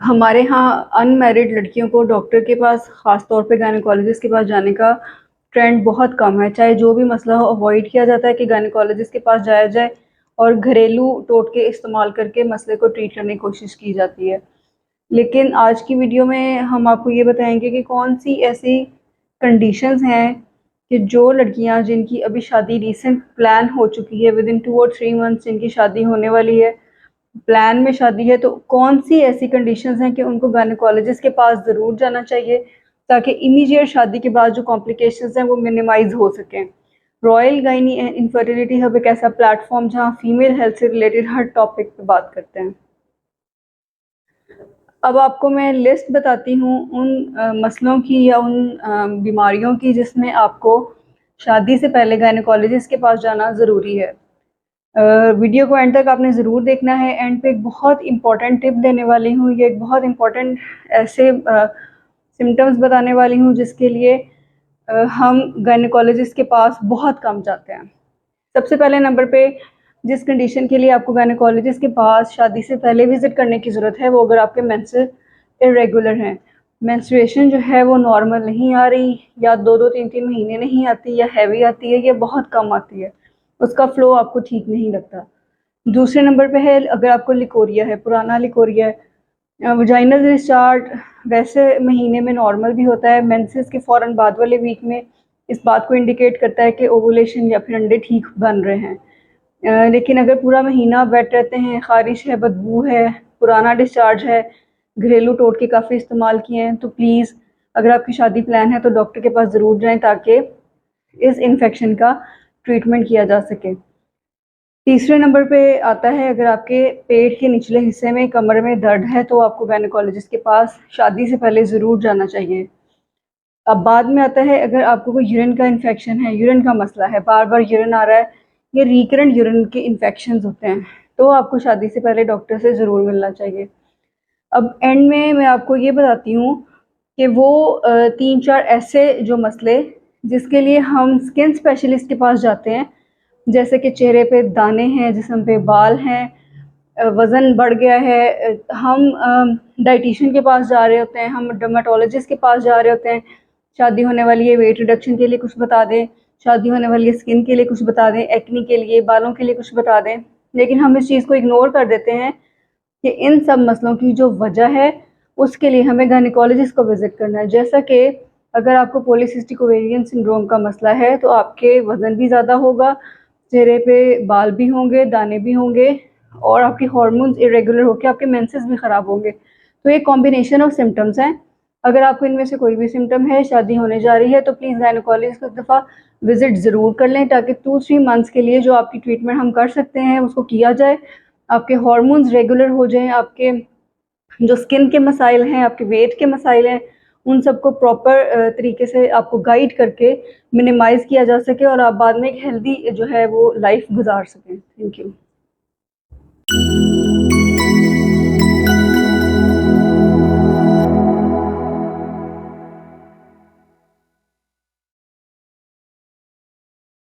हमारे यहाँ अनमैरिड लड़कियों को डॉक्टर के पास, ख़ास तौर पे गायनेकोलॉजिस्ट के पास जाने का ट्रेंड बहुत कम है। चाहे जो भी मसला हो, अवॉइड किया जाता है कि गायनेकोलॉजिस्ट के पास जाया जाए और घरेलू टोटके इस्तेमाल करके मसले को ट्रीट करने की कोशिश की जाती है। लेकिन आज की वीडियो में हम आपको ये बताएंगे कि कौन सी ऐसी कंडीशंस हैं कि जो लड़कियां जिनकी अभी शादी रिसेंट प्लान हो चुकी है, विद इन 2 और 3 मंथ्स जिनकी शादी होने वाली है, प्लान में शादी है, तो कौन सी ऐसी कंडीशंस हैं कि उनको गायनेकोलॉजिस्ट के पास ज़रूर जाना चाहिए ताकि इमीडिएट शादी के बाद जो कॉम्प्लिकेशंस हैं वो मिनिमाइज हो सकें। Royal gynae and infertility hub एक ऐसा प्लेटफॉर्म जहां फीमेल हेल्थ से रिलेटेड हर टॉपिक पे बात करते हैं। अब आपको मैं लिस्ट बताती हूँ उन मसलों की या उन बीमारियों की जिसमें आपको शादी से पहले गायनेकोलॉजिस्ट के पास जाना ज़रूरी है। वीडियो को एंड तक आपने ज़रूर देखना है। एंड पे एक बहुत इंपॉर्टेंट टिप देने वाली हूँ, ये एक बहुत इंपॉर्टेंट ऐसे सिम्टम्स बताने वाली हूँ जिसके लिए हम गायनेकोलॉजिस्ट के पास बहुत कम जाते हैं। सबसे पहले नंबर पे जिस कंडीशन के लिए आपको गायनेकोलॉजिस्ट के पास शादी से पहले विज़िट करने की ज़रूरत है, वो अगर आपके मेंसेस इरेगुलर हैं, मेंस्ट्रुएशन जो है वो नॉर्मल नहीं आ रही, या 2-2 3-3 महीने नहीं आती, या हैवी आती है, या बहुत कम आती है, उसका फ़्लो आपको ठीक नहीं लगता। दूसरे नंबर पे है अगर आपको लिकोरिया है, पुराना लिकोरिया है। वजाइनल डिस्चार्ज वैसे महीने में नॉर्मल भी होता है, मेंसेस के फ़ौरन बाद वाले वीक में इस बात को इंडिकेट करता है कि ओवुलेशन या फिर अंडे ठीक बन रहे हैं। लेकिन अगर पूरा महीना वेट रहते हैं, ख़ारिश है, बदबू है, पुराना डिस्चार्ज है, घरेलू टोटके काफ़ी इस्तेमाल किए हैं, तो प्लीज़ अगर आपकी शादी प्लान है तो डॉक्टर के पास ज़रूर जाएं ताकि इस इन्फेक्शन का ट्रीटमेंट किया जा सके। तीसरे नंबर पे आता है अगर आपके पेट के निचले हिस्से में, कमर में दर्द है, तो आपको गायनेकोलॉजिस्ट के पास शादी से पहले ज़रूर जाना चाहिए। अब बाद में आता है अगर आपको कोई यूरिन का इन्फेक्शन है, यूरिन का मसला है, बार बार यूरिन आ रहा है, ये रिकरेंट यूरिन के इन्फेक्शन होते हैं, तो आपको शादी से पहले डॉक्टर से ज़रूर मिलना चाहिए। अब एंड में मैं आपको ये बताती हूँ कि वो 3-4 ऐसे जो मसले जिसके लिए हम स्किन स्पेशलिस्ट के पास जाते हैं, जैसे कि चेहरे पे दाने हैं, जिस्म पे बाल हैं, वज़न बढ़ गया है, हम डाइटिशियन के पास जा रहे होते हैं, हम डर्मेटोलॉजिस्ट के पास जा रहे होते हैं, शादी होने वाली है, वेट रिडक्शन के लिए कुछ बता दें, शादी होने वाली है, स्किन के लिए कुछ बता दें, एक्नी के लिए, बालों के लिए कुछ बता दें, लेकिन हम इस चीज़ को इग्नोर कर देते हैं कि इन सब मसलों की जो वजह है उसके लिए हमें गायनेकोलॉजिस्ट को विज़िट करना है। जैसा कि अगर आपको पॉलीसिस्टिक ओवेरियन सिंड्रोम का मसला है तो आपके वज़न भी ज़्यादा होगा, चेहरे पे बाल भी होंगे, दाने भी होंगे, और आपकी हार्मोन्स इरेगुलर होकर आपके मेंसेस भी ख़राब होंगे। तो ये कॉम्बिनेशन ऑफ सिम्टम्स हैं। अगर आपको इनमें से कोई भी सिम्टम है, शादी होने जा रही है, तो प्लीज़ गायनेकोलॉजिस्ट को एक दफ़ा विज़िट ज़रूर कर लें ताकि 2-3 मंथ्स के लिए जो आपकी ट्रीटमेंट हम कर सकते हैं उसको किया जाए, आपके हार्मोन्स रेगुलर हो जाएं, आपके जो स्किन के मसाइल हैं, आपके वेट के मसाइल हैं, उन सबको प्रॉपर तरीके से आपको गाइड करके मिनिमाइज़ किया जा सके और आप बाद में एक हेल्दी जो है वो लाइफ गुजार सकें। Thank you.